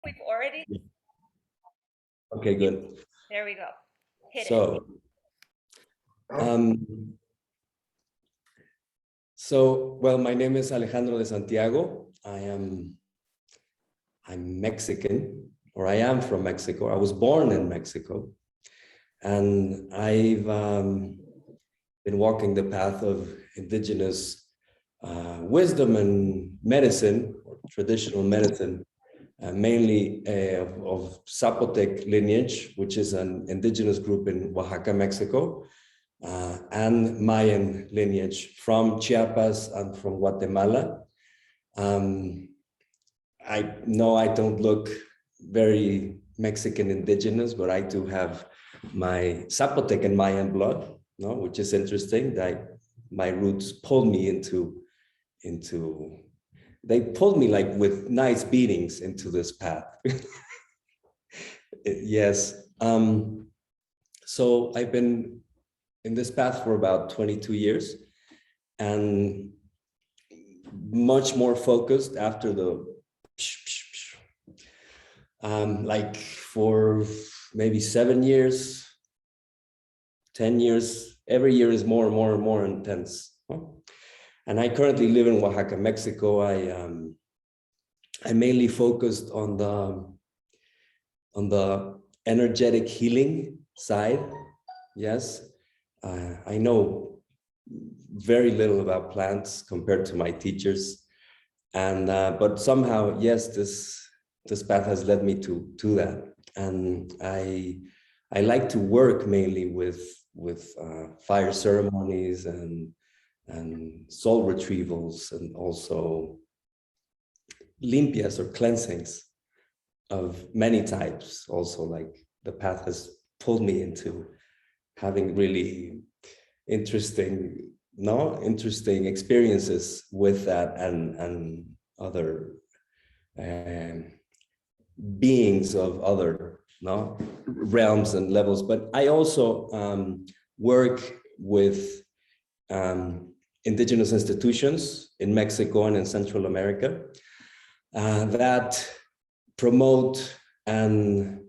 We've already. Okay, good. There we go. Hit so, well, my name is Alejandro De Santiago. I'm Mexican, or I am from Mexico. I was born in Mexico, and I've been walking the path of indigenous wisdom and medicine, or traditional medicine, mainly of Zapotec lineage, which is an indigenous group in Oaxaca, Mexico, and Mayan lineage from Chiapas and from Guatemala. I know I don't look very Mexican indigenous, but I do have my Zapotec and Mayan blood, no, which is interesting. That my roots pulled me into they pulled me like with nice beatings into this path. Yes. So I've been in this path for about 22 years, and much more focused after the like for maybe 7 years, 10 years, every year is more and more and more intense. And I currently live in Oaxaca, Mexico. I mainly focused on the energetic healing side. Yes, I know very little about plants compared to my teachers, and but somehow, yes, this path has led me to that, and I like to work mainly with fire ceremonies and soul retrievals, and also limpias or cleansings of many types. Also, like, the path has pulled me into having really interesting experiences with that, and other beings of other realms and levels. But I also work with indigenous institutions in Mexico and in Central America that promote and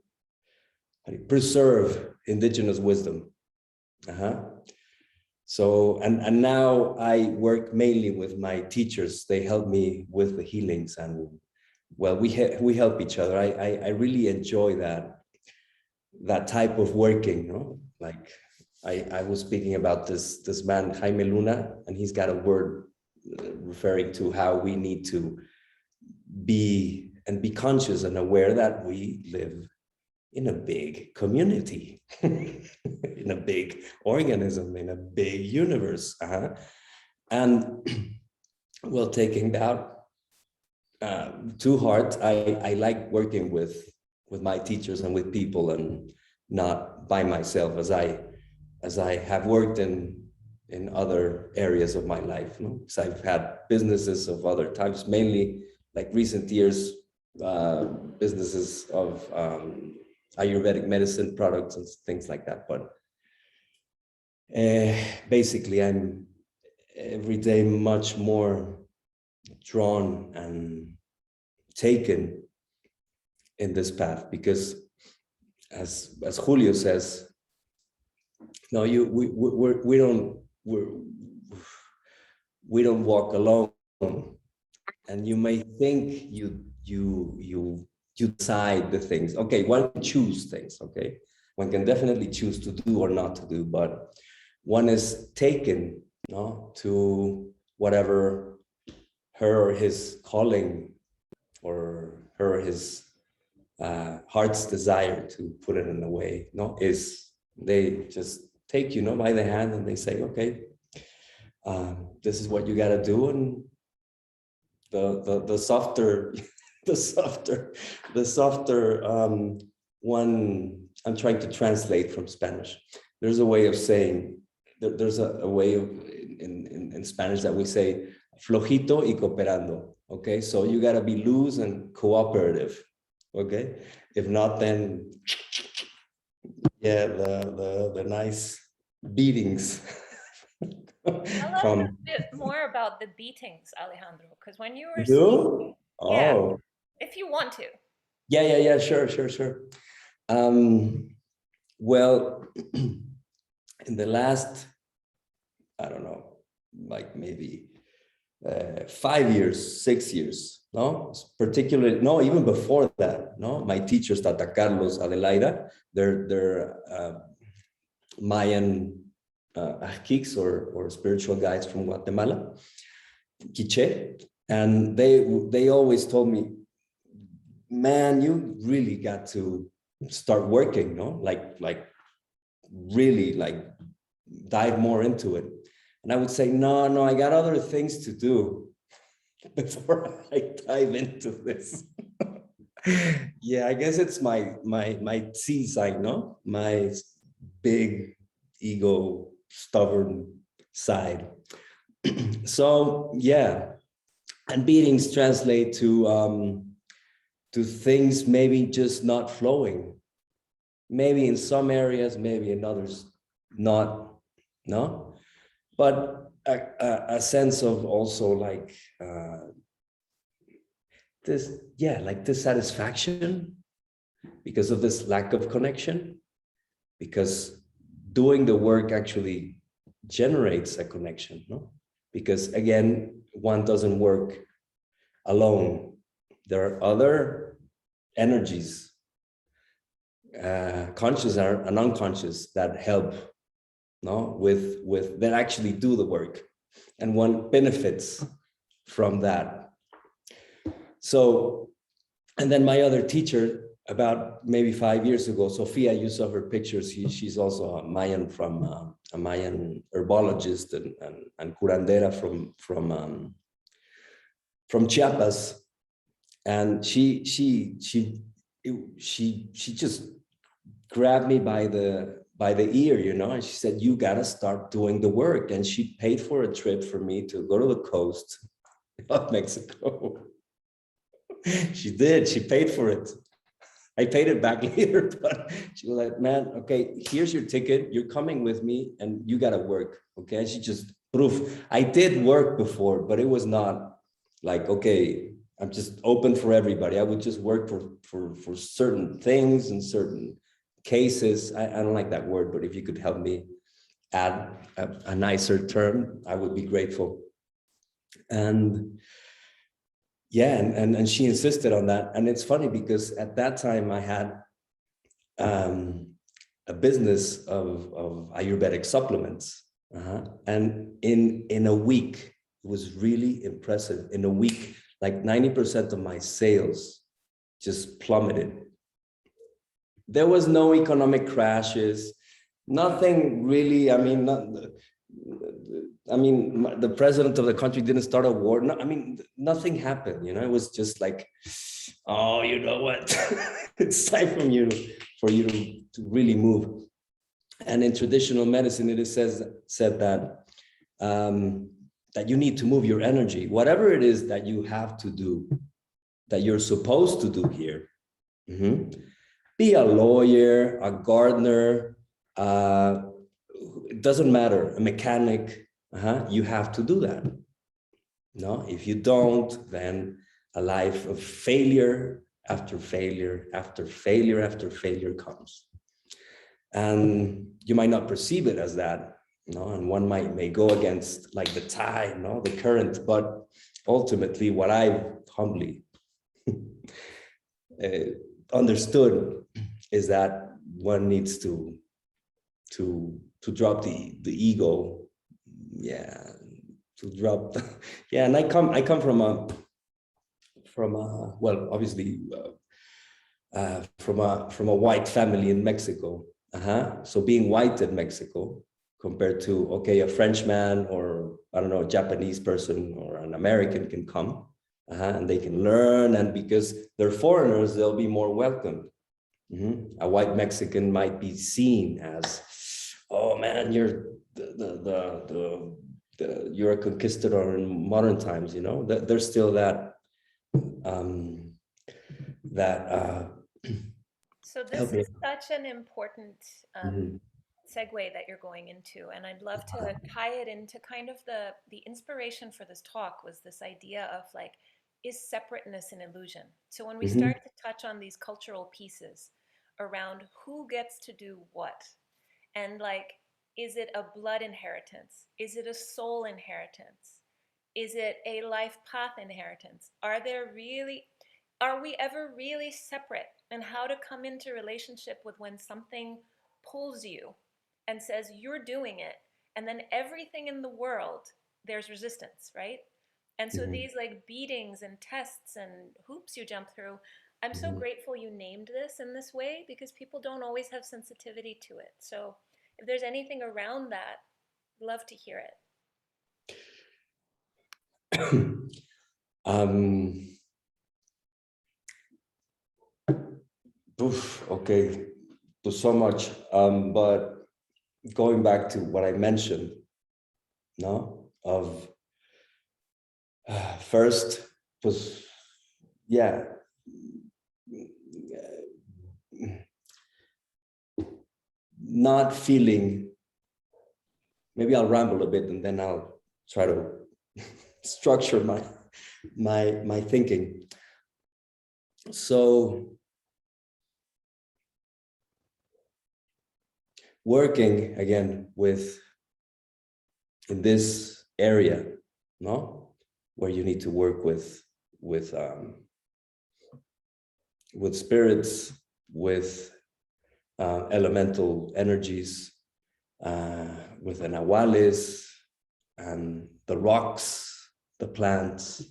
preserve indigenous wisdom. So, and now I work mainly with my teachers. They help me with the healings, and well, we help each other. I really enjoy that type of working. Like, I was speaking about this man Jaime Luna, and he's got a word referring to how we need to be conscious and aware that we live in a big community, in a big organism, in a big universe. And well, taking that to heart, I like working with my teachers and with people, and not by myself, as I have worked in other areas of my life. So I've had businesses of other types, mainly like recent years, businesses of Ayurvedic medicine products and things like that. But basically, I'm every day much more drawn and taken in this path, because as Julio says, no, we don't walk alone, and you may think you decide the things. Okay, one can choose things. Okay, one can definitely choose to do or not to do, but one is taken to whatever her or his calling, or her or his heart's desire, to put it in a way, is. They just take you by the hand, and they say, okay, this is what you got to do. And the softer the softer one, I'm trying to translate from Spanish. There's a way of saying, there's a way of in Spanish that we say flojito y cooperando. Okay, so you got to be loose and cooperative. Okay, if not, then yeah, the nice beatings. Tell us a bit more about the beatings, Alejandro, because when you were speaking, yeah, oh, if you want to. Yeah. Sure. Well, in the last, I don't know, like maybe 5 years, 6 years, no, particularly, no, even before that, no, my teachers, Tata Carlos, Adelaida, they're Mayan Ajquics or spiritual guides from Guatemala, Quiche, and they always told me, man, you really got to start working, no, like really like dive more into it. And I would say, no, I got other things to do before I dive into this. Yeah, I guess it's my C side, no? My big ego, stubborn side. So yeah, and beatings translate to things maybe just not flowing. Maybe in some areas, maybe in others, not, no? But a sense of also like this, yeah, like dissatisfaction because of this lack of connection, because doing the work actually generates a connection, no? Because again, one doesn't work alone. There are other energies, conscious and unconscious, that help, no, with that actually do the work, and one benefits from that. So, and then my other teacher, about maybe 5 years ago, Sophia, you saw her pictures. She's also a Mayan a Mayan herbologist and curandera from Chiapas, and she just grabbed me by the ear, you know, and she said, you got to start doing the work. And she paid for a trip for me to go to the coast of Mexico. She did. She paid for it. I paid it back later, but she was like, man, okay, here's your ticket. You're coming with me and you got to work. Okay. And she just proof. I did work before, but it was not like, okay, I'm just open for everybody. I would just work for certain things and certain cases. I don't like that word, but if you could help me add a nicer term, I would be grateful. And yeah, and she insisted on that. And it's funny because at that time I had a business of Ayurvedic supplements. And in a week, it was really impressive. In a week, like 90% of my sales just plummeted. There was no economic crashes, nothing really. I mean, the president of the country didn't start a war. No, I mean, nothing happened. You know, it was just like, oh, you know what? It's time for you to really move. And in traditional medicine, it is said that that you need to move your energy, whatever it is that you have to do, that you're supposed to do here. Be a lawyer, a gardener, it doesn't matter, a mechanic, you have to do that. No, if you don't, then a life of failure after failure after failure after failure comes. And you might not perceive it as that, no, and one may go against like the tide, no, the current, but ultimately what I humbly understood is that one needs to drop the ego, yeah, to drop the, yeah. And I come from a well, obviously from a white family in Mexico. So being white in Mexico compared to, okay, a Frenchman or I don't know, a Japanese person or an American can come and they can learn, and because they're foreigners, they'll be more welcomed. A white Mexican might be seen as, oh man, you're you're a conquistador in modern times, you know. There's still that So this is such an important segue that you're going into, and I'd love to tie it into kind of the inspiration for this talk was this idea of like is separateness and illusion. So when we start to touch on these cultural pieces around who gets to do what, and like, is it a blood inheritance? Is it a soul inheritance? Is it a life path inheritance? Are we ever really separate? And how to come into relationship with when something pulls you and says you're doing it, and then everything in the world, there's resistance, right? And so these like beatings and tests and hoops you jump through, I'm so grateful you named this in this way, because people don't always have sensitivity to it. So if there's anything around that, love to hear it. Okay, to so much, but going back to what I mentioned, no, of first was, yeah, not feeling, maybe I'll ramble a bit and then I'll try to structure my thinking. So working again in this area, no, where you need to work with spirits, with elemental energies, with the nahuales and the rocks, the plants,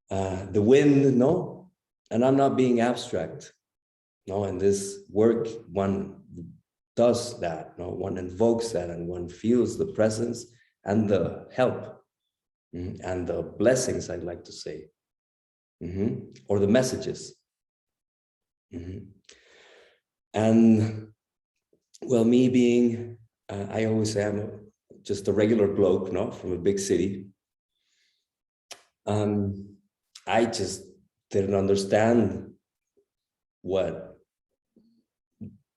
the wind, no? And I'm not being abstract, no? In this work, one does that, no? One invokes that and one feels the presence and the help and the blessings, I'd like to say, or the messages. And well, me being, I always say I'm just a regular bloke, no, from a big city. I just didn't understand what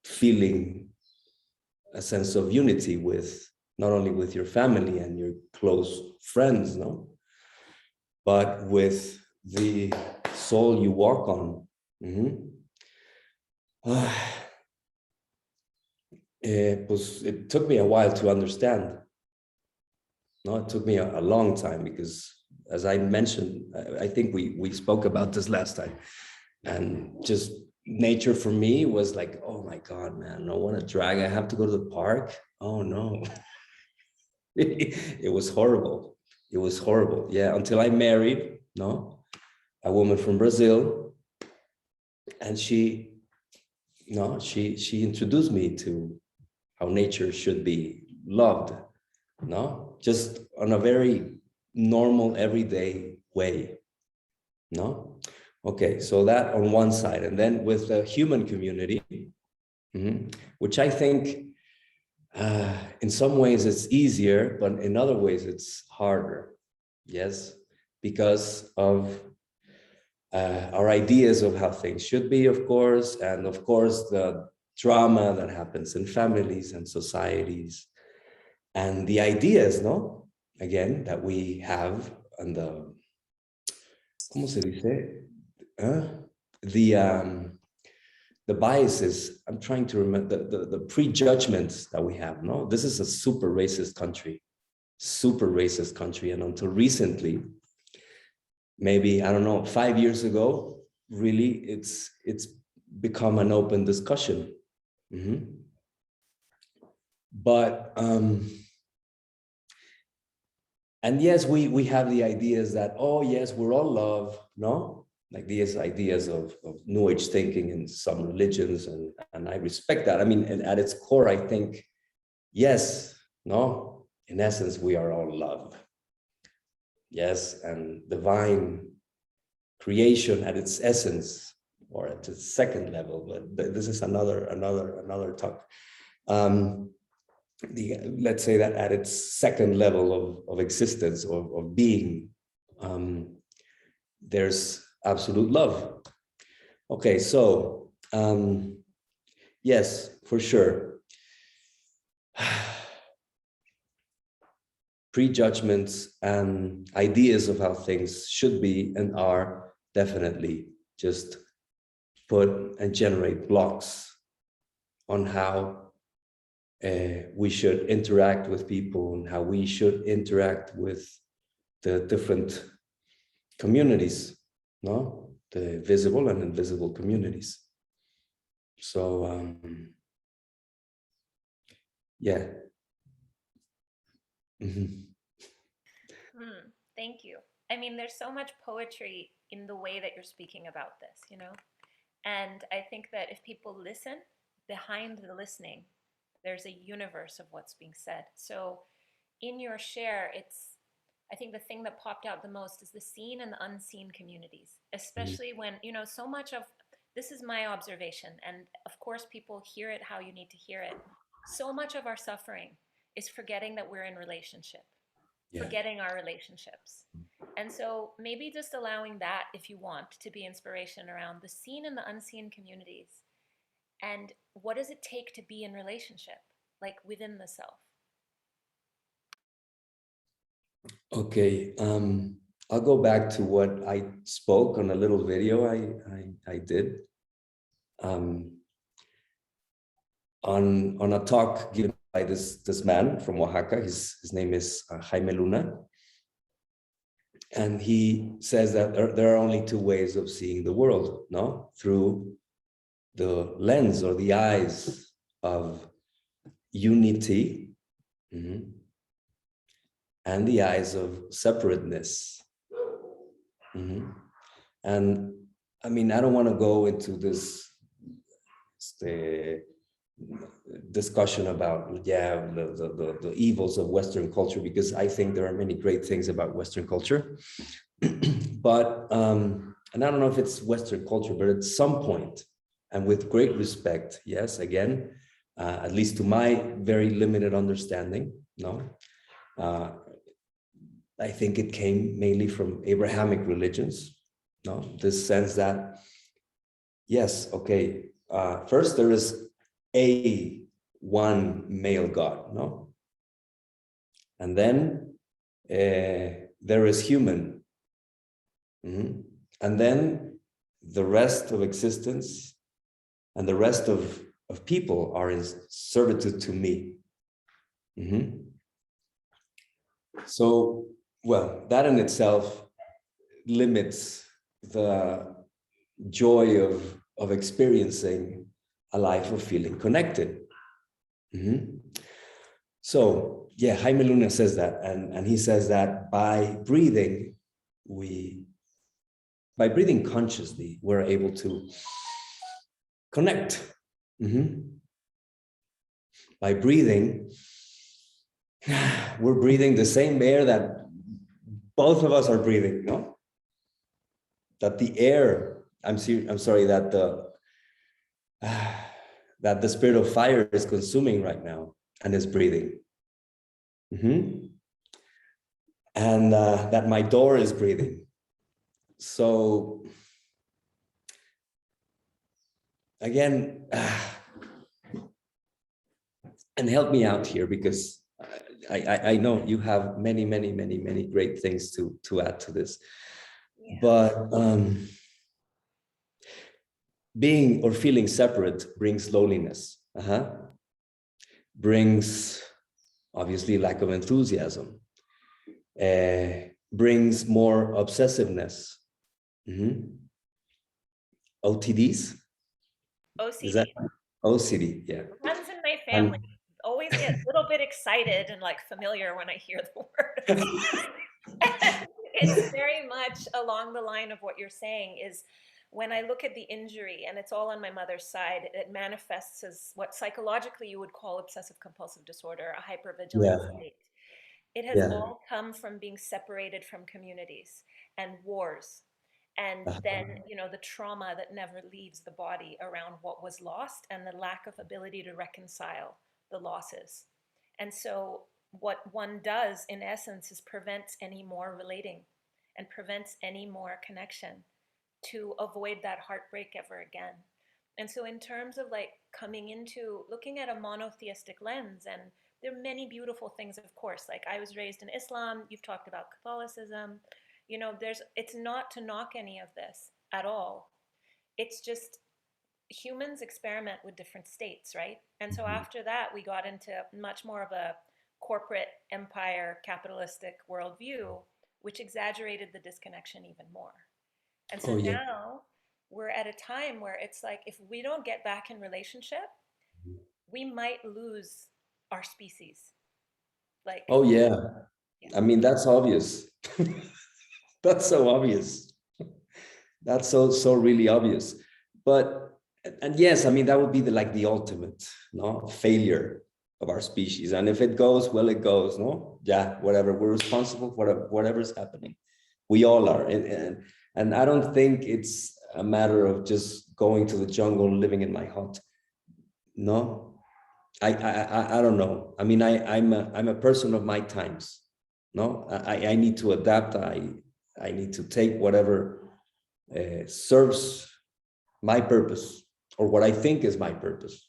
feeling a sense of unity with, not only with your family and your close friends, no, but with the soul you walk on. It took me a while to understand. No, it took me a long time, because as I mentioned, I think we spoke about this last time, and just nature for me was like, oh my God, man, I don't want to drag. I have to go to the park. Oh no. It was horrible. It was horrible. Yeah, until I married, no, a woman from Brazil, and she introduced me to how nature should be loved, no, just on a very normal, everyday way, no? Okay, so that on one side, and then with the human community, which I think in some ways it's easier, but in other ways it's harder, yes, because of our ideas of how things should be, of course, and of course the drama that happens in families and societies, and the ideas, no, again, that we have, and the, ¿cómo se dice? The biases. I'm trying to remember the prejudgments that we have. No, this is a super racist country, and until recently, maybe, I don't know, 5 years ago, really, it's become an open discussion. But and yes, we have the ideas that, oh yes, we're all love, no, like these ideas of New Age thinking in some religions, and I respect that. I mean, and at its core, I think, yes, no, in essence, we are all love. Yes, and divine creation at its essence, or at its second level, but this is another talk. Let's say that at its second level of existence, or of being, there's absolute love. Okay, so yes, for sure. prejudgments and ideas of how things should be and are definitely just put and generate blocks on how we should interact with people and how we should interact with the different communities, no? The visible and invisible communities. So, yeah. Mm-hmm. Thank you. I mean, there's so much poetry in the way that you're speaking about this, you know? And I think that if people listen, behind the listening, there's a universe of what's being said. So in your share, I think the thing that popped out the most is the seen and the unseen communities, especially when, you know, so much of this is my observation. And of course, people hear it how you need to hear it. So much of our suffering is forgetting that we're in relationship, Yeah. forgetting our relationships. And so maybe just allowing that, if you want, to be inspiration around the seen and the unseen communities. And what does it take to be in relationship, like within the self? Okay. I'll go back to what I spoke on a little video I did on a talk given by this man from Oaxaca. His name is Jaime Luna. And he says that there are only two ways of seeing the world, no? Through the lens or the eyes of unity, and the eyes of separateness. And I mean, I don't want to go into this discussion about the evils of Western culture, because I think there are many great things about Western culture. But and I don't know if it's Western culture, but at some point, and with great respect, yes, again, at least to my very limited understanding, no, I think it came mainly from Abrahamic religions, no, this sense that, yes, okay, first there is a one male God, no, and then there is human, and then the rest of existence and the rest of people are in servitude to me. So, well, that in itself limits the joy of experiencing a life of feeling connected. So, yeah, Jaime Luna says that, and he says that by breathing consciously, we're able to connect. By breathing, we're breathing the same air that both of us are breathing, no? That the air, I'm sorry, that the spirit of fire is consuming right now and is breathing. And that my door is breathing. So again, and help me out here, because I know you have many great things to add to this. Yeah. But being or feeling separate brings loneliness, brings obviously lack of enthusiasm, brings more obsessiveness. OTDs? OCD. Is that OCD? Yeah. Runs in my family. Always get a little bit excited and like familiar when I hear the word. It's very much along the line of what you're saying is when I look at the injury, and it's all on my mother's side, it manifests as what psychologically you would call obsessive compulsive disorder, a hypervigilance state. It has all come from being separated from communities and wars. And then, you know, the trauma that never leaves the body around what was lost and the lack of ability to reconcile the losses. And so what one does in essence is prevents any more relating and prevents any more connection to avoid that heartbreak ever again. And so in terms of like coming into looking at a monotheistic lens and there are many beautiful things, of course. Like I was raised in Islam, you've talked about Catholicism. It's not to knock any of this at all. It's just humans experiment with different states, right? And so Mhm. after that, we got into much more of a corporate empire capitalistic worldview, which exaggerated the disconnection even more. And so Oh yeah. now we're at a time where it's like if we don't get back in relationship, we might lose our species. Like, Oh yeah. yeah. I mean, that's obvious. That's so obvious. That's so really obvious. But and yes, I mean that would be the ultimate, no, failure of our species. And if it goes, well, it goes, no? Yeah, whatever. We're responsible for whatever's happening. We all are. And I don't think it's a matter of just going to the jungle, living in my hut. No, I don't know. I mean, I'm a person of my times. No, I need to adapt. I need to take whatever serves my purpose, or what I think is my purpose,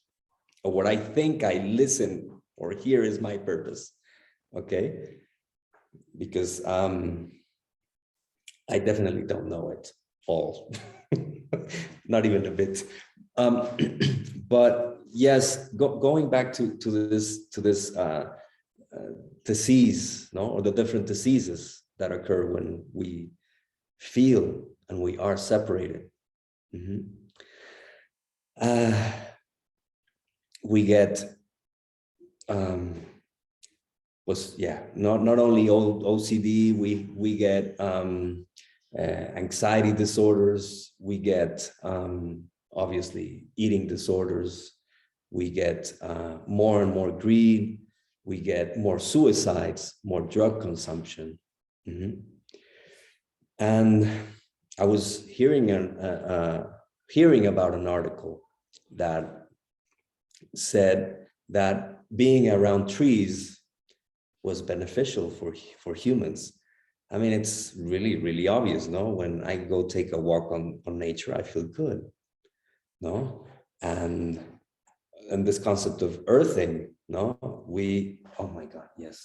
or what I think I listen or hear is my purpose. Okay, because I definitely don't know it all, not even a bit. Um, but yes, going back to this disease, no, or the different diseases that occur when we feel and we are separated. Mhm. Uh, we get was yeah, not only OCD, we get anxiety disorders, we get obviously eating disorders, we get more and more greed, we get more suicides, more drug consumption. Mhm. And I was hearing about an article that said that being around trees was beneficial for humans. I mean, it's really obvious, no? When I go take a walk on nature, I feel good, no? And this concept of earthing, no? Oh my God, yes.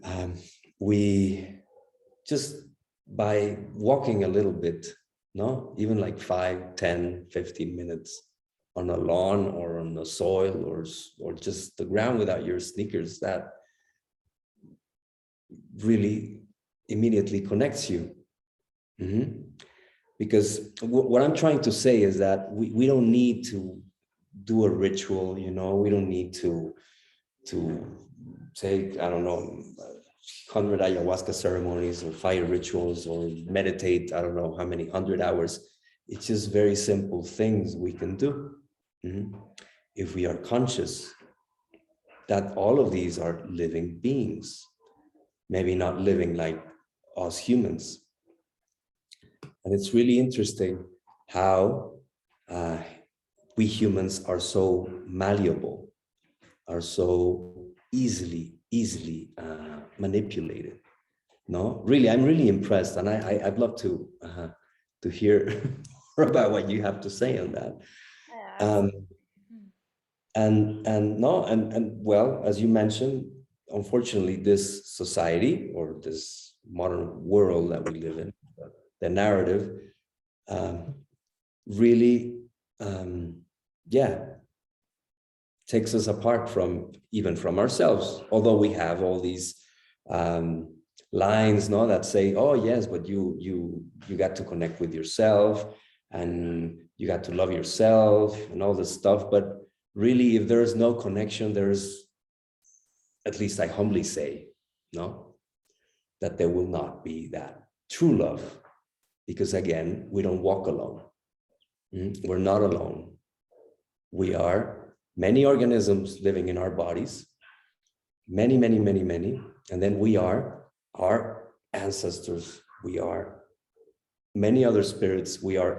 Um, we just by walking a little bit, no? Even like 5, 10, 15 minutes on a lawn or on the soil or just the ground without your sneakers, that really immediately connects you. Mhm. Because what I'm trying to say is that we don't need to do a ritual, we don't need to take, I don't know, 100 ayahuasca ceremonies or fire rituals or meditate, I don't know how many 100 hours. It's just very simple things we can do. Mhm. If we are conscious that all of these are living beings, maybe not living like us humans. And it's really interesting how uh, we humans are so malleable, are so easily manipulated. No, really, I'm really impressed, and I'd love to hear more about what you have to say on that. Yeah, Um, absolutely. Mhm. and no, and well, as you mentioned, unfortunately, this society or this modern world that we live in, the narrative um, really, yeah, takes us apart from even from ourselves. Although we have all these um, lines, no, that say, "Oh yes, but you got to connect with yourself, and you got to love yourself, and all this stuff." But really, if there is no connection, there's, at least I humbly say, no, that there will not be that true love, because again, we don't walk alone. We're not alone. We are many organisms living in our bodies, many, and then we are our ancestors. We are many other spirits. We are,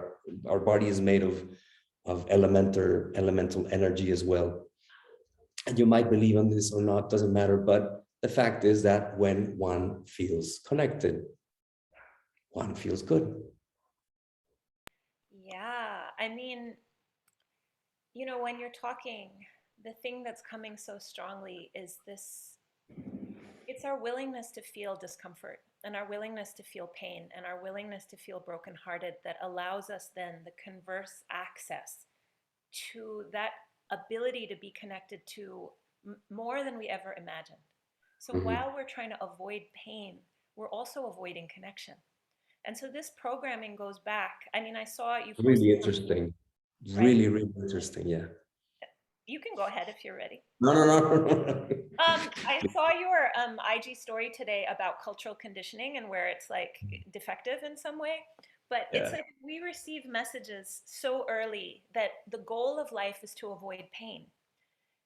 our body is made of elemental energy as well. And you might believe on this or not, doesn't matter. But the fact is that when one feels connected, one feels good. Yeah, I mean, when you're talking, the thing that's coming so strongly is this, it's our willingness to feel discomfort and our willingness to feel pain and our willingness to feel brokenhearted that allows us then the converse access to that ability to be connected to more than we ever imagined. So while we're trying to avoid pain, we're also avoiding connection. And so this programming goes back. I mean, I saw you Really posted, interesting. right? Really, really interesting. Yeah. You can go ahead if you're ready. No, no, no. I saw your IG story today about cultural conditioning and where it's like defective in some way. But it's Yeah. like we receive messages so early that the goal of life is to avoid pain.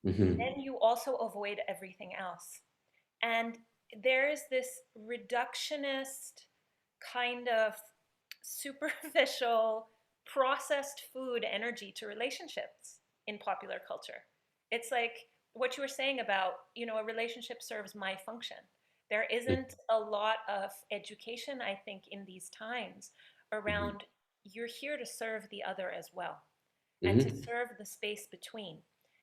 Mm-hmm. Then you also avoid everything else. And there is this reductionist kind of superficial processed food energy to relationships in popular culture. It's like what you were saying about, a relationship serves my function. There isn't a lot of education, I think, in these times Mm-hmm. around you're here to serve the other as well and to Mm-hmm. serve the space between.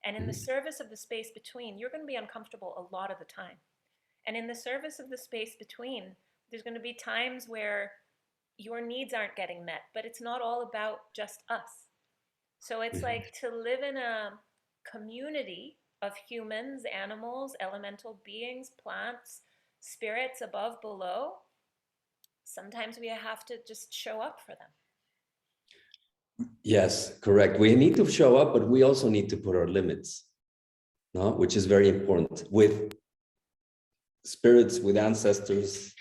And in the service of the space between, you're going to be uncomfortable a lot of the time. And in the service of the space between, there's going to be times where your needs aren't getting met, but it's not all about just us. So it's Mm-hmm. like to live in a community of humans, animals, elemental beings, plants, spirits above, below. Sometimes we have to just show up for them. Yes, correct. We need to show up, but we also need to put our limits, no? Which is very important with spirits, with ancestors.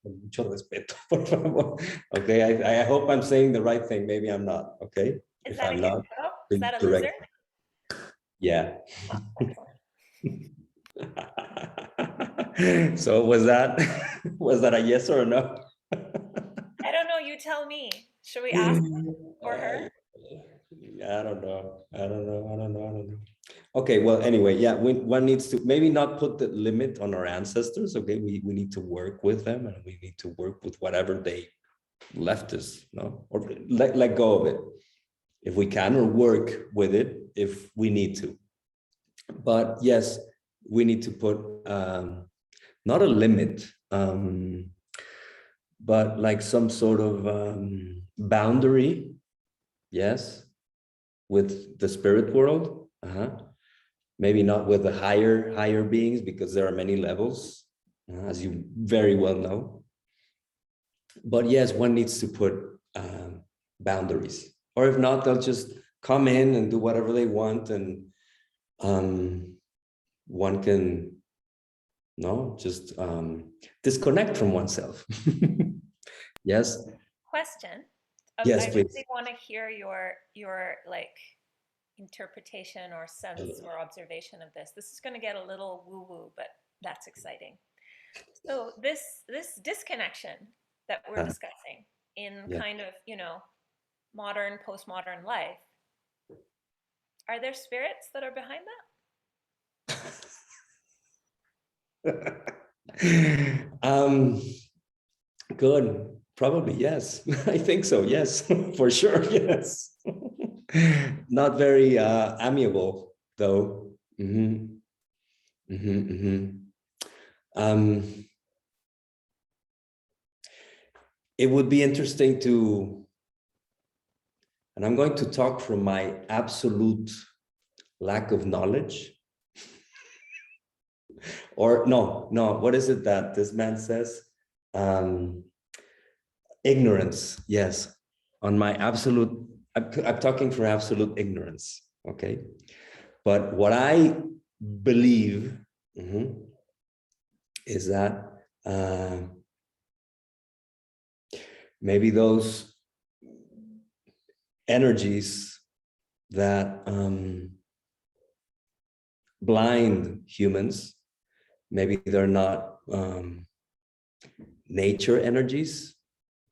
Con mucho respeto, por favor. Okay, I hope I'm saying the right thing. Maybe I'm not. Okay, Is if that a I'm not, gecko? Is please that a correct. lizard? Yeah. Oh, excellent. So was that a yes or a no? I don't know. You tell me. Should we ask him or her? I don't know. I don't know. I don't know. I don't know. Okay, well, anyway, yeah, one needs to maybe not put the limit on our ancestors. Okay, we need to work with them and we need to work with whatever they left us, no, or let go of it if we can, or work with it if we need to. But yes, we need to put not a limit, but like some sort of boundary, yes, with the spirit world. Maybe not with the higher beings, because there are many levels, as you very well know. But yes, one needs to put boundaries, or if not, they'll just come in and do whatever they want, and one can just disconnect from oneself. Yes. Question. Yes, I please. really want to hear your like interpretation or sense or observation of this. This is going to get a little woo-woo, but that's exciting. So this disconnection that we're discussing in Yeah. kind of, modern, postmodern life, are there spirits that are behind um, Good. Probably yes. I think so. Yes, for sure. Yes. Not very amiable, though. Mm-hmm. Mm-hmm, mm-hmm. Um, it would be interesting to, and I'm going to talk from my absolute lack of knowledge. Or no, what is it that this man says? Ignorance, yes. On my absolute, I'm talking for absolute ignorance, okay? But what I believe is that maybe those energies that blind humans, maybe they're not nature energies.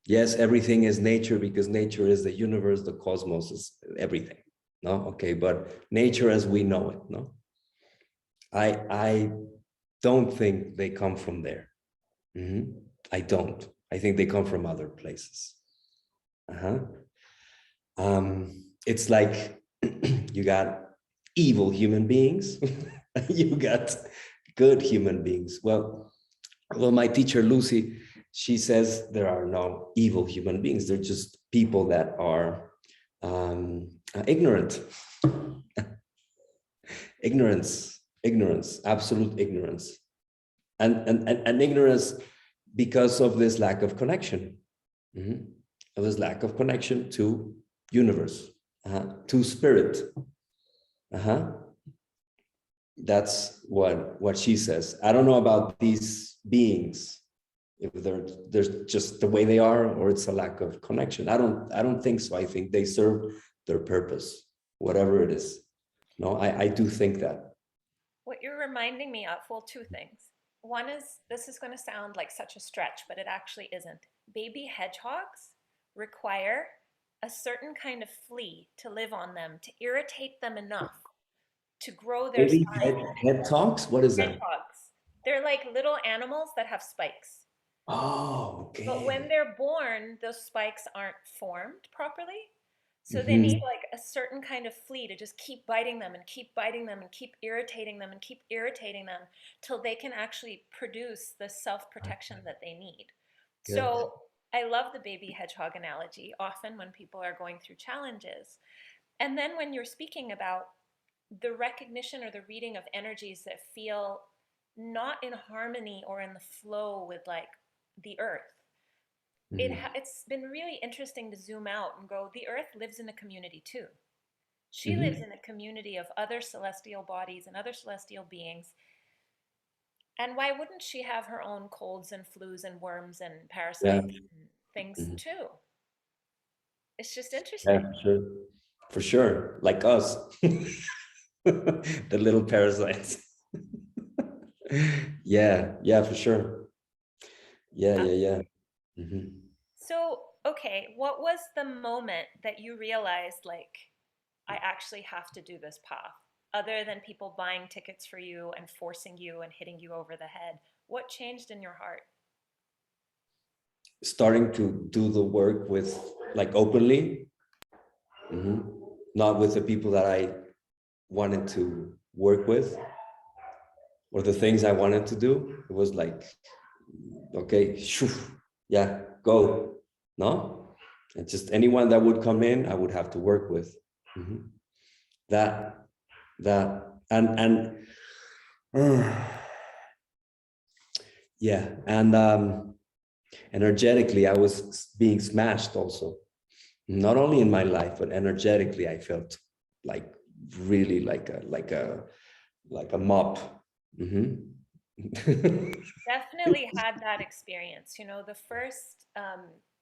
Yes, everything is nature because nature is the universe, the cosmos is everything. No, okay, but nature as we know it, no. I don't think they come from there. I don't. I think they come from other places. It's like you got evil human beings. You got good human beings. Well, my teacher Lucy, she says there are no evil human beings. They're just people that are ignorant. Ignorance, absolute ignorance, and ignorance because of this lack of connection, of this lack of connection to universe, to spirit. That's what she says. I don't know about these beings, if they're just the way they are, or it's a lack of connection. I don't think so. I think they serve their purpose, whatever it is. No, I do think that. What you're reminding me of, well, two things. One is, this is going to sound like such a stretch, but it actually isn't. Baby hedgehogs require a certain kind of flea to live on them to irritate them enough to grow their Maybe spine. head talks. What is that? Hedgehogs. They're like little animals that have spikes. Oh, But when okay. they're born, those spikes aren't formed properly. So they need Hmm. like a certain kind of flea to just keep biting them and keep biting them and keep irritating them and keep irritating them till they can actually produce the self-protection that they need. Good. So I love the baby hedgehog analogy often when people are going through challenges. And then when you're speaking about the recognition or the reading of energies that feel not in harmony or in the flow with like the earth, Hmm. it's been really interesting to zoom out and go, the earth lives in a community too. She lives Hmm. in a community of other celestial bodies and other celestial beings. And why wouldn't she have her own colds and flus and worms and Yeah. parasites and things Mhm. too? It's just Yeah, interesting. for sure. For sure. Like us, the little parasites. Yeah, yeah, for sure. Yeah, Uh, yeah, yeah. Hmm. So, okay, what was the moment that you realized, like, I actually have to do this path, other than people buying tickets for you and forcing you and hitting you over the head? What changed in your heart? Starting to do the work with like openly, not with the people that I wanted to work with or the things I wanted to do. It was like, okay, shoo, yeah, go. No, and just anyone that would come in, I would have to work with. Mhm. That that and yeah, and energetically, I was being smashed also. Not only in my life, but energetically, I felt like really like a mop. Hmm. Definitely had that experience. You know, the first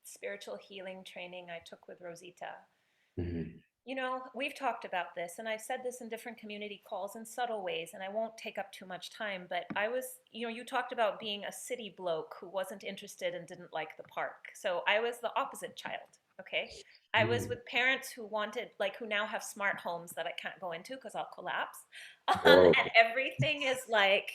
spiritual healing training I took with Rosita, Hmm. you know, we've talked about this, and I've said this in different community calls in subtle ways, and I won't take up too much time. But I was, you know, you talked about being a city bloke who wasn't interested and didn't like the park. So I was the opposite child, okay? I was with parents who wanted, like, who now have smart homes that I can't go into because I'll collapse. Oh, And everything is like,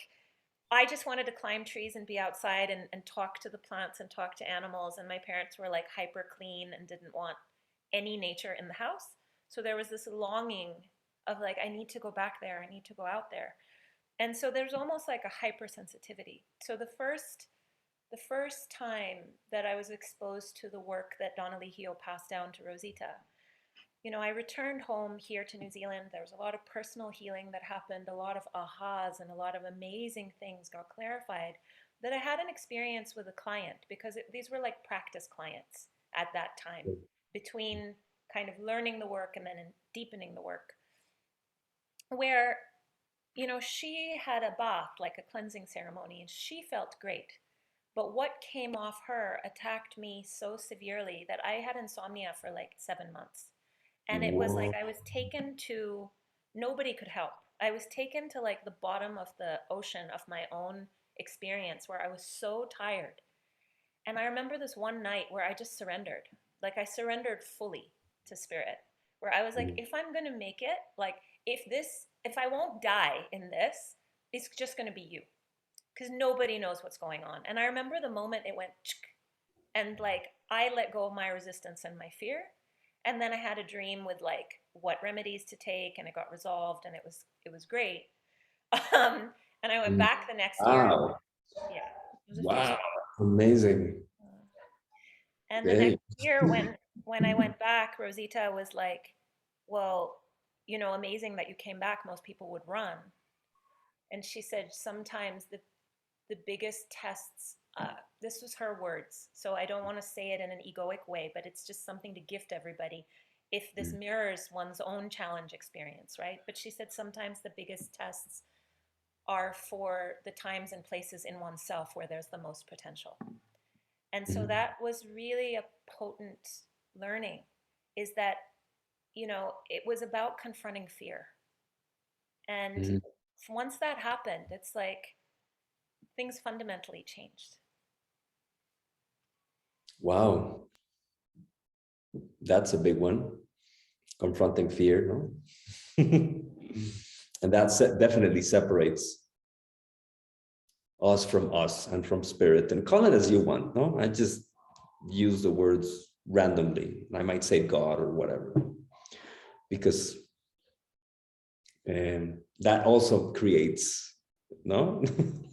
I just wanted to climb trees and be outside and talk to the plants and talk to animals. And my parents were like hyper clean and didn't want any nature in the house. So there was this longing of like, I need to go back there. I need to go out there. And so there's almost like a hypersensitivity. So the first time that I was exposed to the work that Donna Hio passed down to Rosita, you know, I returned home here to New Zealand. There was a lot of personal healing that happened, a lot of ahas, and a lot of amazing things got clarified that I had an experience with a client because these were like practice clients at that time, between kind of learning the work and then deepening the work, where, you know, she had a bath, like a cleansing ceremony, and she felt great. But what came off her attacked me so severely that I had insomnia for like 7 months. And it was like whoa. I was taken to, nobody could help. I was taken to like the bottom of the ocean of my own experience where I was so tired. And I remember this one night where I just surrendered. Like I surrendered fully to spirit, where I was like, if I'm going to make it, like if I won't die in this, it's just going to be you. Because nobody knows what's going on. And I remember the moment it went, and like I let go of my resistance and my fear, And then I had a dream with like what remedies to take, and it got resolved, and it was great. Um, and I went Mm. back the next year. Wow. Yeah, it was a fierce. Wow. Amazing. And the next Okay. year, when I went back, Rosita was like, "Well, amazing that you came back. Most people would run." And she said sometimes the biggest tests. This was her words, so I don't want to say it in an egoic way, but it's just something to gift everybody if this Mm. mirrors one's own challenge experience, right? But she said sometimes the biggest tests are for the times and places in oneself where there's the most potential. And so Mm. that was really a potent learning, is that, it was about confronting fear. And Mm. once that happened, it's like things fundamentally changed. Wow. That's a big one. Confronting fear, no? And that definitely separates us from us and from spirit. And call it as you want, no? I just use the words randomly. I might say God or whatever, because that also creates, no?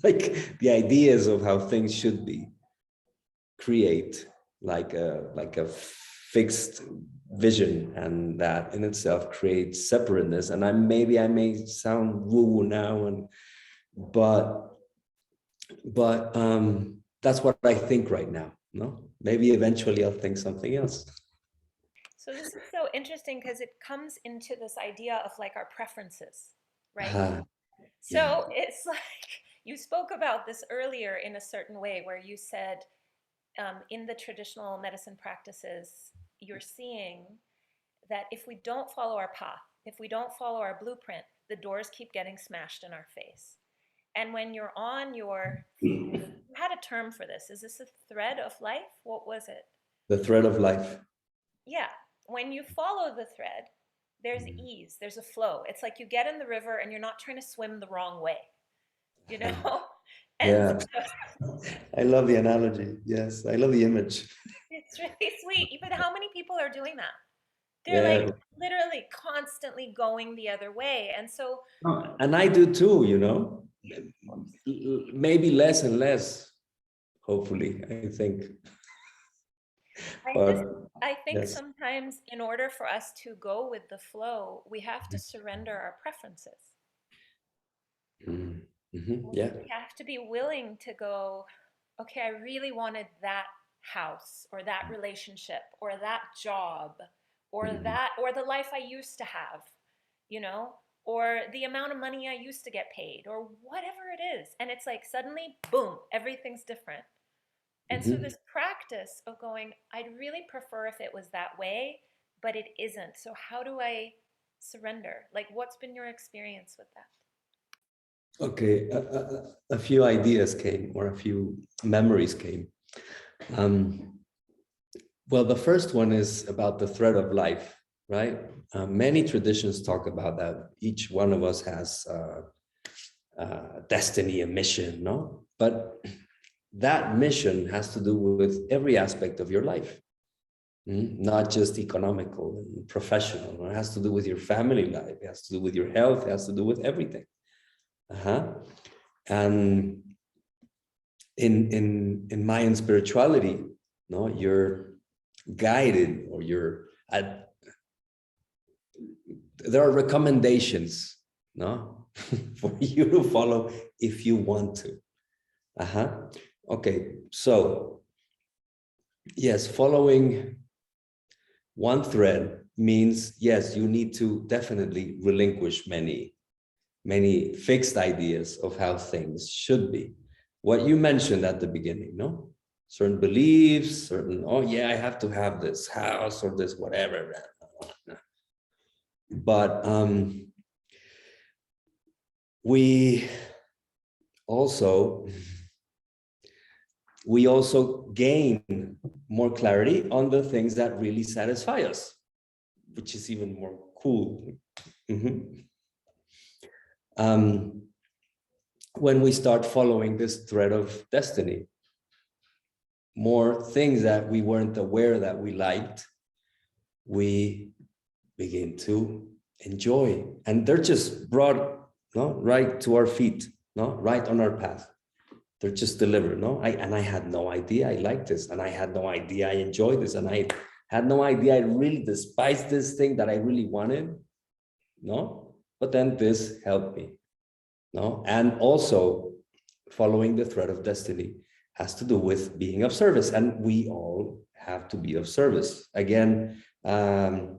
Like the ideas of how things should be create like a fixed vision, and that in itself creates separateness. And I may sound woo-woo now, and but that's what I think right now. No, maybe eventually I'll think something else. So this is so interesting because it comes into this idea of like our preferences, right? Ah, yeah. So it's like you spoke about this earlier in a certain way where you said in the traditional medicine practices, you're seeing that if we don't follow our path, if we don't follow our blueprint, the doors keep getting smashed in our face. And when you're on you had a term for this. Is this a thread of life? What was it? The thread of life. Yeah. When you follow the thread, there's ease, there's a flow. It's like you get in the river and you're not trying to swim the wrong way, you know? And Yeah, so I love the analogy. Yes, I love the image. it's really sweet. But how many people are doing that? They're like Yeah, literally constantly going the other way. And so and I do too, you know, maybe less and less, hopefully, I think. I just But I think yes. sometimes in order for us to go with the flow, we have to surrender our preferences. Yeah. We have to be willing to go, okay, I really wanted that house or that relationship or that job or Mhm. that or the life I used to have, you know, or the amount of money I used to get paid or whatever it is. And it's like suddenly, boom, everything's different. And so Mhm. this practice of going, I'd really prefer if it was that way, but it isn't. So how do I surrender? Like, what's been your experience with that? Okay, a few ideas came, or a few memories came. Um, well, the first one is about the thread of life, right? Many traditions talk about that. Each one of us has destiny, a mission, no? But that mission has to do with every aspect of your life, not just economical and professional. It has to do with your family life. It has to do with your health. It has to do with everything. And in Mayan spirituality, no, you're guided, or there are recommendations, no, for you to follow if you want to. Okay, so yes, following one thread means, yes, you need to definitely relinquish many fixed ideas of how things should be. What you mentioned at the beginning, no? Certain beliefs, certain, oh yeah, I have to have this house or this whatever. But we also gain more clarity on the things that really satisfy us, which is even more cool. Mhm. Um, when we start following this thread of destiny, more things that we weren't aware that we liked we begin to enjoy. And they're just brought, no, right to our feet, no, right on our path. They're just delivered, no? I had no idea I liked this, and I had no idea I enjoyed this, and I had no idea I really despised this thing that I really wanted, no? But then this helped me, no? And also following the thread of destiny has to do with being of service, and we all have to be of service. Again, the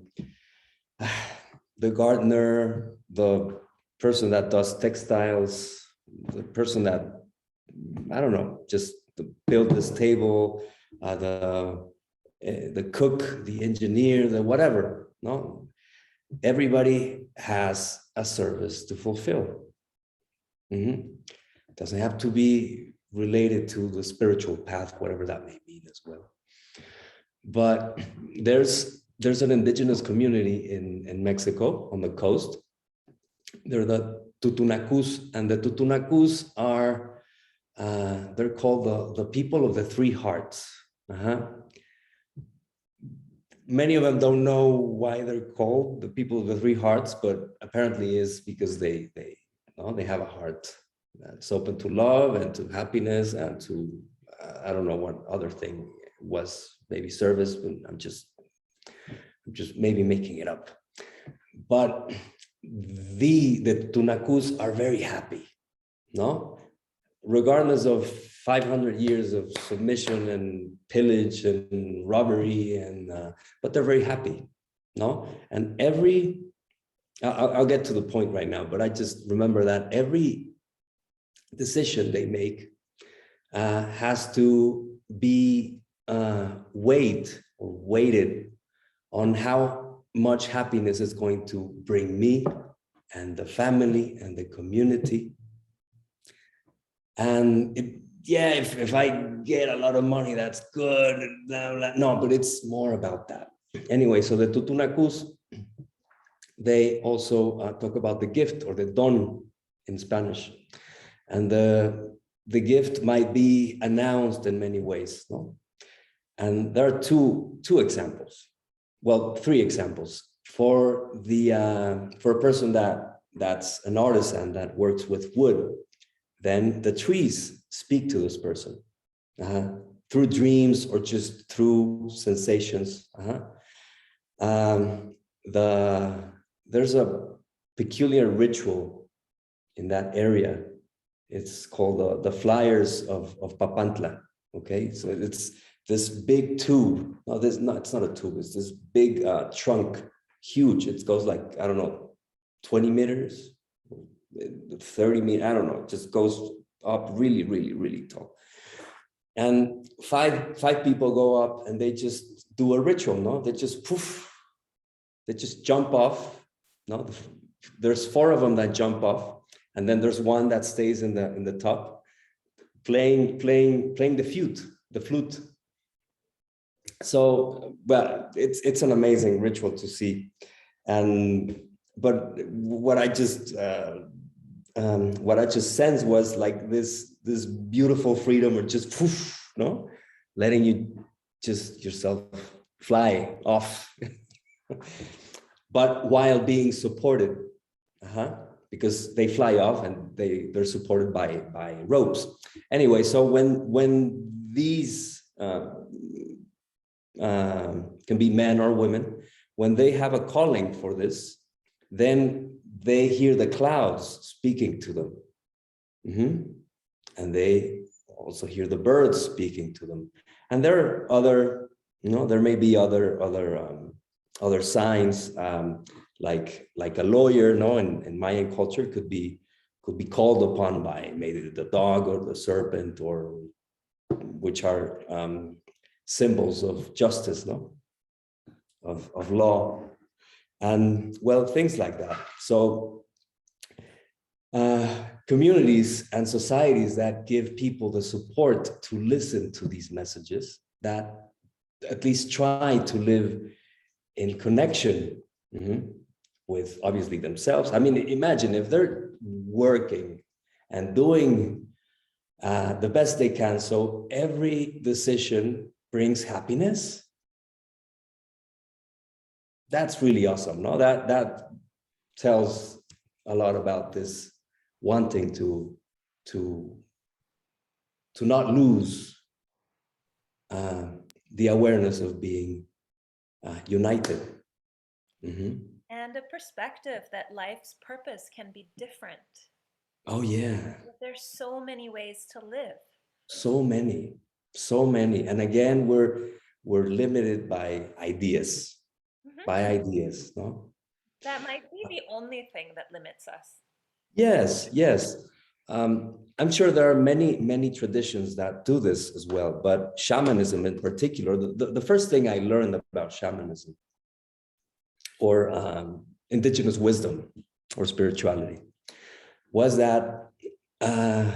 gardener, the person that does textiles, the person that, I don't know, just build this table, the cook, the engineer, the whatever, no? Everybody has a service to fulfill. It doesn't have to be related to the spiritual path, whatever that may mean as well. But there's an indigenous community in Mexico on the coast. They're the Tutunacus, and the Tutunacus are, they're called the people of the three hearts. Many of them don't know why they're called the people of the three hearts, but apparently is because they have a heart that's open to love and to happiness and to, I don't know what other thing was, maybe service, but I'm just maybe making it up. But the Tunacus are very happy, no? Regardless of 500 years of submission and pillage and robbery, and but they're very happy, no? And I'll get to the point right now, but I just remember that every decision they make has to be weighted on how much happiness is going to bring me and the family and the community. And if I get a lot of money, that's good. Blah, blah. No, but it's more about that. Anyway, so the Tutunacus, they also talk about the gift, or the don in Spanish. And the gift might be announced in many ways, no? And there are two examples. Well, three examples. For a person that's an artisan that works with wood, then the trees speak to this person through dreams or just through sensations. There's a peculiar ritual in that area. It's called the flyers of Papantla. Okay, so it's this big tube. No, it's not a tube. It's this big trunk, huge. It goes like, I don't know, 20 meters. 30 meters, I don't know, it just goes up really, really, really tall. And five people go up and they just do a ritual, no? They just poof, they just jump off, no? There's four of them that jump off, and then there's one that stays in the top, playing the flute. So, well, it's an amazing ritual to see. But what I just sensed was like this beautiful freedom, or just poof, no, letting you just yourself fly off, but while being supported, because they fly off and they're supported by ropes. Anyway, so when these can be men or women, when they have a calling for this, then they hear the clouds speaking to them. And they also hear the birds speaking to them. And there are other, there may be other signs, like a lawyer, in Mayan culture could be called upon by maybe the dog or the serpent, or which are symbols of justice, of law. And well, things like that. So communities and societies that give people the support to listen to these messages, that at least try to live in connection with obviously themselves. I mean, imagine if they're working and doing the best they can, so every decision brings happiness. that's really awesome. No, that tells a lot about this wanting to not lose the awareness of being united. Mm-hmm. And a perspective that life's purpose can be different. Oh yeah, There's so many ways to live. so many, so many. And again, we're limited by ideas, no? That might be the only thing that limits us. Yes, yes. I'm sure there are many traditions that do this as well, but shamanism in particular, the first thing I learned about shamanism or indigenous wisdom or spirituality was that uh,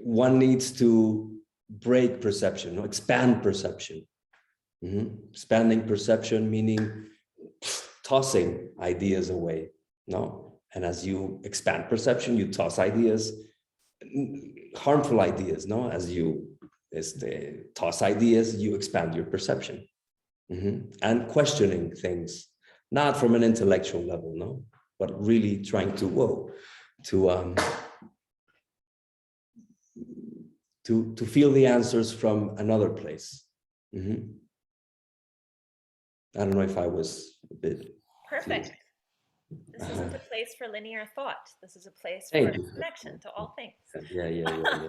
one needs to break perception, no? Expand perception. Mm-hmm. Expanding perception meaning tossing ideas away, no? And as you expand perception, you toss ideas, harmful ideas, no? As you toss ideas, you expand your perception. Mm-hmm. And questioning things, not from an intellectual level, no, but really trying to to feel the answers from another place. Mm-hmm. I don't know if I was a bit Perfect. clear. This isn't a place for linear thought. This is a place for Thank you. connection to all things. Yeah.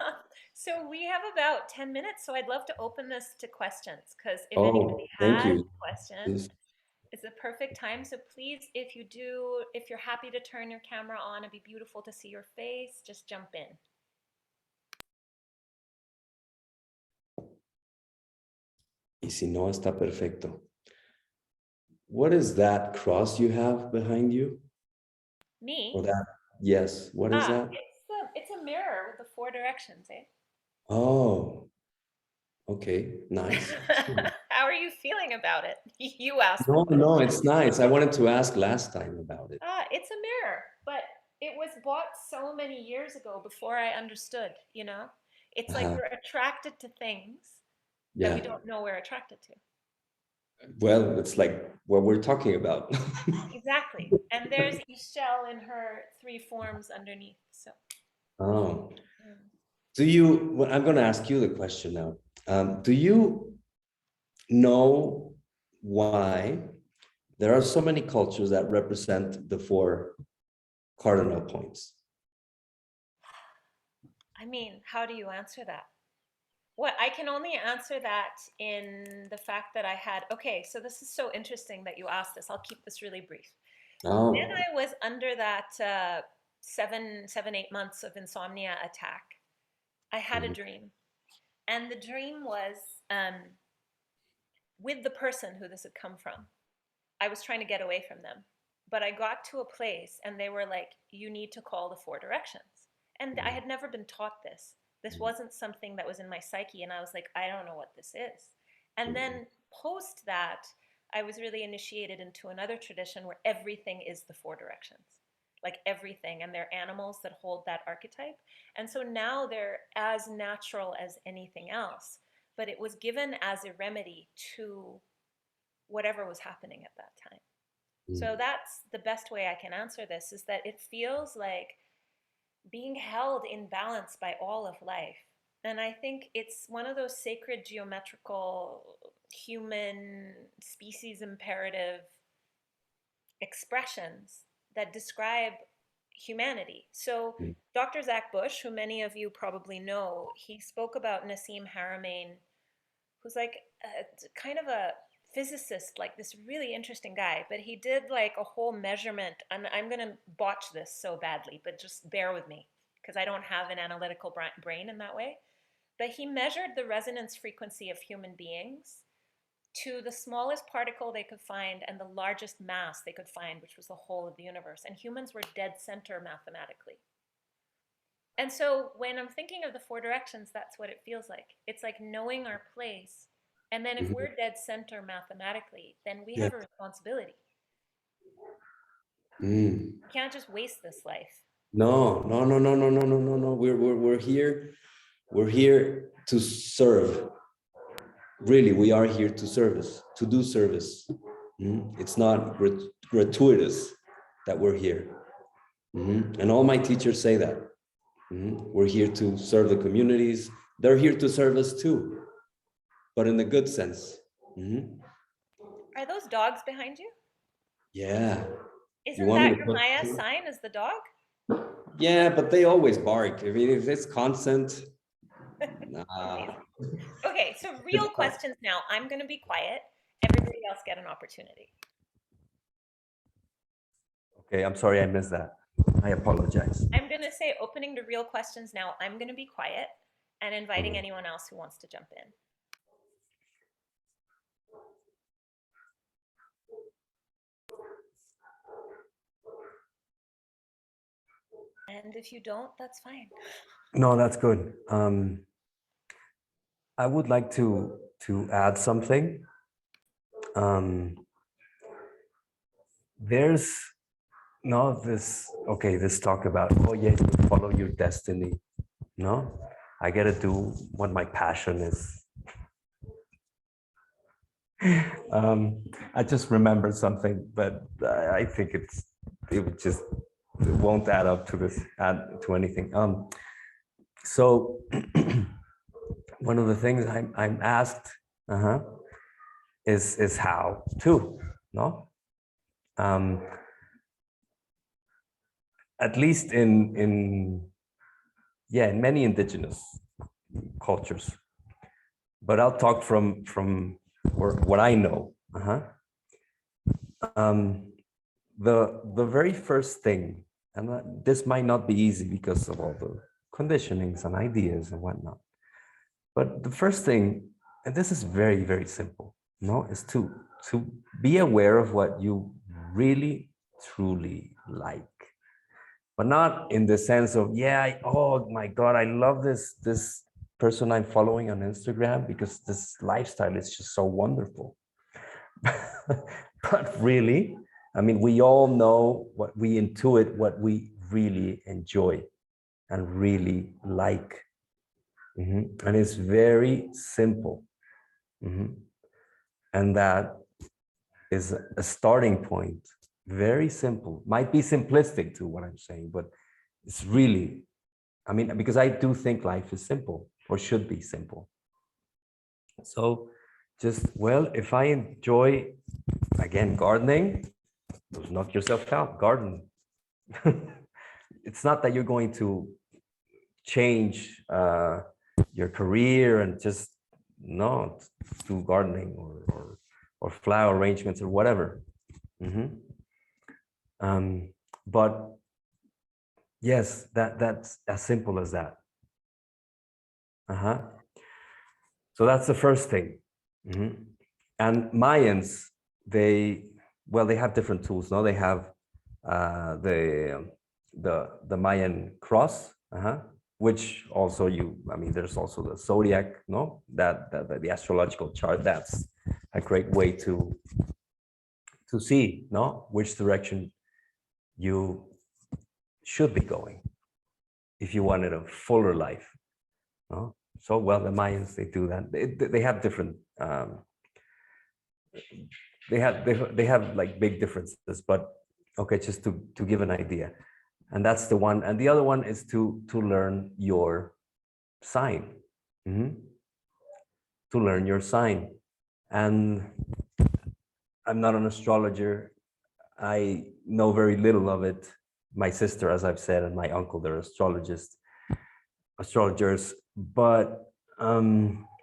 So we have about 10 minutes, so I'd love to open this to questions because if Oh, anybody thank has you. questions, it's the perfect time. So please, if you're happy to turn your camera on, it'd be beautiful to see your face, just jump in. Y si no, está perfecto. What is that cross you have behind you? Me? Or that? Yes. What is that? It's a mirror with the 4 directions, eh? Oh, okay. Nice. How are you feeling about it? You asked the No, question. no, it's nice. I wanted to ask last time about it. It's a mirror, but it was bought so many years ago before I understood, you know? It's like Uh-huh. we're attracted to things that we Yeah. don't know we're attracted to. Well, it's like what we're talking about. Exactly. And there's Ishel in her 3 forms underneath. So, Oh, mm. do you? Well, I'm going to ask you the question now. Do you know why there are so many cultures that represent the 4 cardinal points? I mean, how do you answer that? What I can only answer that in the fact that I had, okay, so this is so interesting that you asked this. I'll keep this really brief. When Oh, I was under that 8 months of insomnia attack, I had a mhm, dream. And the dream was um, with the person who this had come from. I was trying to get away from them. But I got to a place and they were like, you need to call the 4 directions. And I had never been taught this. This wasn't something that was in my psyche. And I was like, I don't know what this is. And then post that, I was really initiated into another tradition where everything is the 4 directions, like everything. And they're animals that hold that archetype. And so now they're as natural as anything else. But it was given as a remedy to whatever was happening at that time. So that's the best way I can answer this, is that it feels like being held in balance by all of life. And I think it's one of those sacred geometrical human species imperative expressions that describe humanity. So Dr. Zach Bush, who many of you probably know, he spoke about Nassim Haramein, who's like kind of a physicist, like this really interesting guy, but he did like a whole measurement, and I'm going to botch this so badly, but just bear with me because I don't have an analytical brain in that way. But he measured the resonance frequency of human beings to the smallest particle they could find and the largest mass they could find, which was the whole of the universe. And humans were dead center mathematically. And so when I'm thinking of the 4 directions, that's what it feels like. It's like knowing our place. And then if mhm. we're dead center mathematically, then we Yeah. have a responsibility. Mm. We can't just waste this life. No. We're here. We're here to serve. Really, we are here to service, to do service. It's not gratuitous that we're here. And all my teachers say that. We're here to serve the communities. They're here to serve us too, but in the good sense. Are those dogs behind you? Yeah. You Isn't want me that to your put Maya two? sign as the dog? Yeah, but they always bark. I mean, if it's constant, nah. Amazing. Okay, so real questions now. I'm going to be quiet. Everybody else get an opportunity. Okay, I'm sorry I missed that. I apologize. I'm going to say opening to real questions now. I'm going to be quiet and inviting anyone else who wants to jump in. And if you don't, that's fine. No, that's good. I would like to add something. There's no this okay. This talk about you follow your destiny. No, I gotta do what my passion is. I just remembered something, but I think it won't add up to add to anything. So one of the things I'm asked is how to, no? At least in many indigenous cultures, but I'll talk from what I know. The very first thing, and this might not be easy because of all the conditionings and ideas and whatnot, but the first thing, and this is very, very simple, no, is to be aware of what you really truly like, but not in the sense of, oh my God, I love this person I'm following on Instagram because this lifestyle is just so wonderful. But really, I mean, we all know what we intuit, what we really enjoy and really like. And it's very simple. And that is a starting point. Very simple. Might be simplistic to what I'm saying, but it's really, I mean, because I do think life is simple or should be simple. So just, well, if I enjoy, again, gardening, just knock yourself out, garden. It's not that you're going to change your career and just not do gardening or flower arrangements or whatever. But yes, that's as simple as that. So that's the first thing. And Mayans, they have different tools. No, they have the Mayan cross, which also there's also the zodiac, no, that the astrological chart. That's a great way to see, no, which direction you should be going if you wanted a fuller life. No? So the Mayans, they do that. They have different. They have like big differences, but okay, just to give an idea. And that's the one. And the other one is to learn your sign. To learn your sign. And I'm not an astrologer. I know very little of it. My sister, as I've said, and my uncle, they're astrologers. But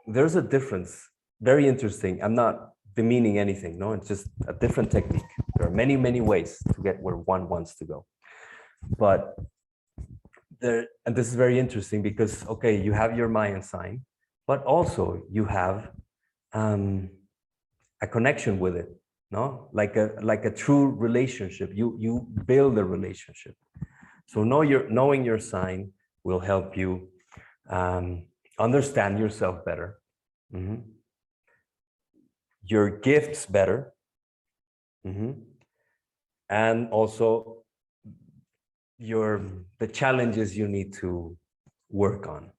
there's a difference. Very interesting. I'm not demeaning anything. No, it's just a different technique. There are many, many ways to get where one wants to go. But and this is very interesting because, okay, you have your Mayan sign, but also you have a connection with it, no? Like a true relationship. You build a relationship. So knowing your sign will help you understand yourself better, your gifts better, and also the challenges you need to work on.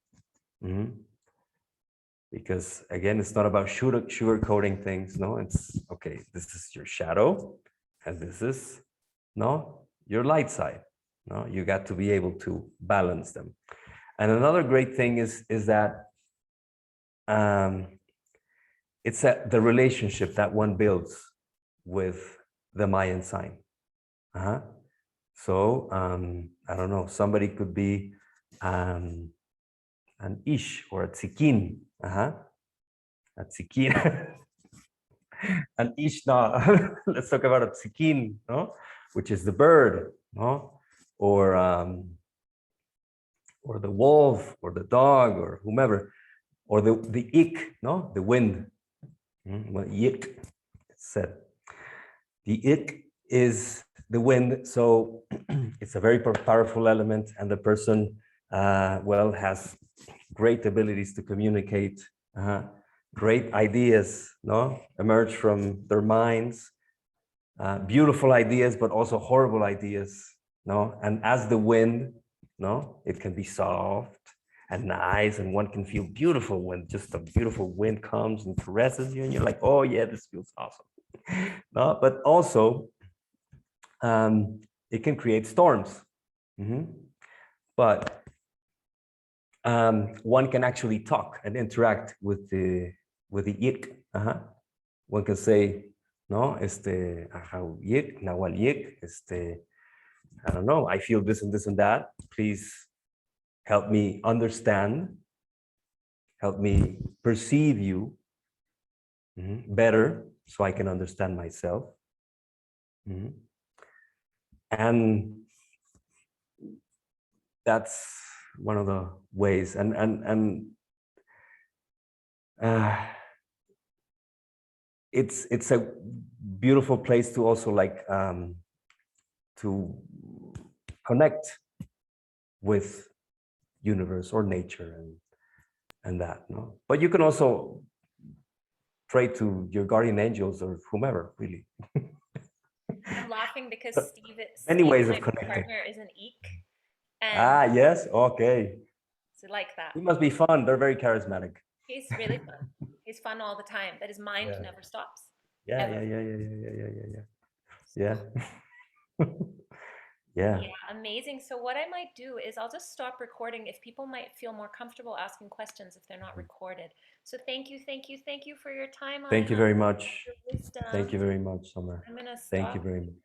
because again, it's not about sugarcoating things. No, it's okay. This is your shadow, and this is your light side. No, you got to be able to balance them. And another great thing is that it's the relationship that one builds with the Mayan sign. So I don't know. Somebody could be an ish or a tzikin. A tzikin. An ish. No. Let's talk about a tzikin, no? Which is the bird, no? Or the wolf, or the dog, or whomever, or the ik, no? The wind. Well, yik, it's said. The ik is the wind, so it's a very powerful element, and the person, well, has great abilities to communicate. Great ideas, no, emerge from their minds. Beautiful ideas, but also horrible ideas, no. And as the wind, no, it can be soft and nice, and one can feel beautiful when just a beautiful wind comes and caresses you, and you're like, oh yeah, this feels awesome. No, but also it can create storms. But one can actually talk and interact with the yik. One can say, no, yik, nawal yik, I don't know, I feel this and this and that. Please help me understand, help me perceive you better so I can understand myself. And that's one of the ways. And it's a beautiful place to also like to connect with universe or nature and that, no. But you can also pray to your guardian angels or whomever, really. I'm laughing because Many ways my of connecting. partner is an eek. And yes, okay. So like that. He must be fun. They're very charismatic. He's really fun. He's fun all the time, but his mind never stops. Yeah. Yeah. Amazing. So what I might do is I'll just stop recording if people might feel more comfortable asking questions if they're not recorded. So thank you for your time. Thank you very much. Your wisdom. Thank you very much, Summer. I'm gonna stop. Thank you very much.